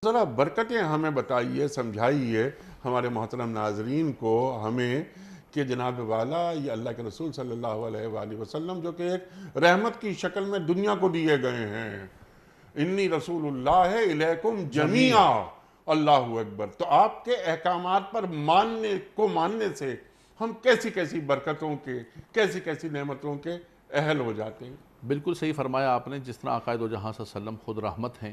ذرا برکتیں ہمیں بتائیے، سمجھائیے ہمارے محترم ناظرین کو ہمیں کہ جناب والا یہ اللہ کے رسول صلی اللہ علیہ وآلہ وسلم جو کہ ایک رحمت کی شکل میں دنیا کو دیے گئے ہیں۔ انی رسول اللہ الیکم جمیعا، اللہ اکبر۔ تو آپ کے احکامات پر ماننے سے ہم کیسی کیسی برکتوں کے، کیسی کیسی نعمتوں کے اہل ہو جاتے ہیں۔ بالکل صحیح فرمایا آپ نے، جس طرح آقا دو جہاں صلی اللہ علیہ وسلم خود رحمت ہیں،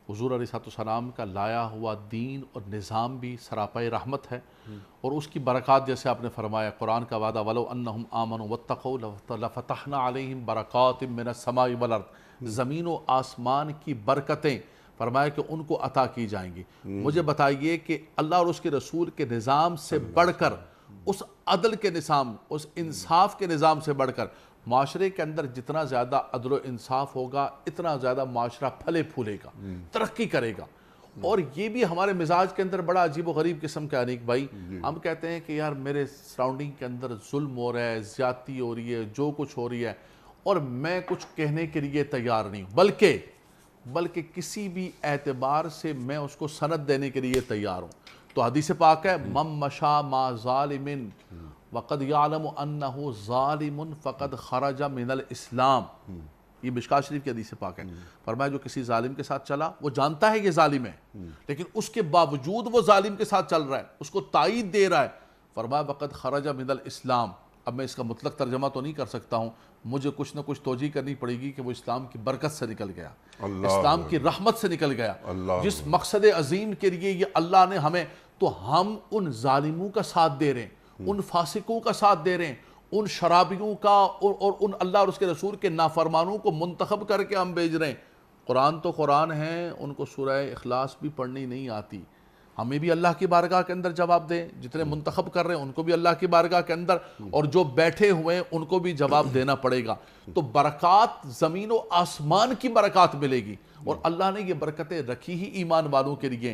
حضور علیہ السلام کا لایا ہوا دین اور نظام بھی سراپائی رحمت ہے، اور اس کی برکات جیسے آپ نے فرمایا، قرآن کا وعدہ وَلَوْ أَنَّهُمْ آمَنُوا وَاتَّقَوْا لَفَتَحْنَا عَلَيْهِمْ بَرَكَاتٍ مِّنَ السَّمَاءِ وَالْأَرْضِ، زمین و آسمان کی برکتیں فرمایا کہ ان کو عطا کی جائیں گی۔ مجھے بتائیے کہ اللہ اور اس کے رسول کے نظام سے بڑھ کر، اس عدل کے نظام، اس انصاف کے نظام سے بڑھ کر، معاشرے کے اندر جتنا زیادہ عدل و انصاف ہوگا اتنا زیادہ معاشرہ پھلے پھولے گا، ترقی کرے گا۔ اور یہ بھی ہمارے مزاج کے اندر بڑا عجیب و غریب قسم کا انیک بھائی، ہم کہتے ہیں کہ یار میرے سراؤنڈنگ کے اندر ظلم ہو رہا ہے، زیادتی ہو رہی ہے، جو کچھ ہو رہی ہے، اور میں کچھ کہنے کے لیے تیار نہیں ہوں، بلکہ کسی بھی اعتبار سے میں اس کو سند دینے کے لیے تیار ہوں۔ تو حدیث پاک ہے من مشا ما ظالم وقد یعلم انہ ظالم فقد خرج من الاسلام، یہ مشکوٰۃ شریف کی حدیث پاک ہے۔ فرمایا جو کسی ظالم کے ساتھ چلا، وہ جانتا ہے یہ ظالم ہے، لیکن اس کے باوجود وہ ظالم کے ساتھ چل رہا ہے، اس کو تائید دے رہا ہے، فرمایا وقد خرج من الاسلام۔ اب میں اس کا مطلق ترجمہ تو نہیں کر سکتا ہوں، مجھے کچھ نہ کچھ توجیہ کرنی پڑے گی کہ وہ اسلام کی برکت سے نکل گیا، اسلام کی رحمت سے نکل گیا، جس مقصد عظیم کے لیے یہ اللہ نے ہمیں، تو ہم ان ظالموں کا ساتھ دے رہے ہیں، ان فاسقوں کا ساتھ دے رہے ہیں، ان شرابیوں کا اور ان اللہ اور اس کے رسول کے نافرمانوں کو منتخب کر کے ہم بھیج رہے ہیں۔ قرآن تو قرآن ہے، ان کو سورہ اخلاص بھی پڑھنی نہیں آتی، ہمیں بھی اللہ کی بارگاہ کے اندر جواب دیں، جتنے منتخب کر رہے ہیں ان کو بھی اللہ کی بارگاہ کے اندر، اور جو بیٹھے ہوئے ہیں ان کو بھی جواب دینا پڑے گا۔ تو برکات زمین و آسمان کی برکات ملے گی، اور اللہ نے یہ برکتیں رکھی ہی ایمان والوں کے لیے۔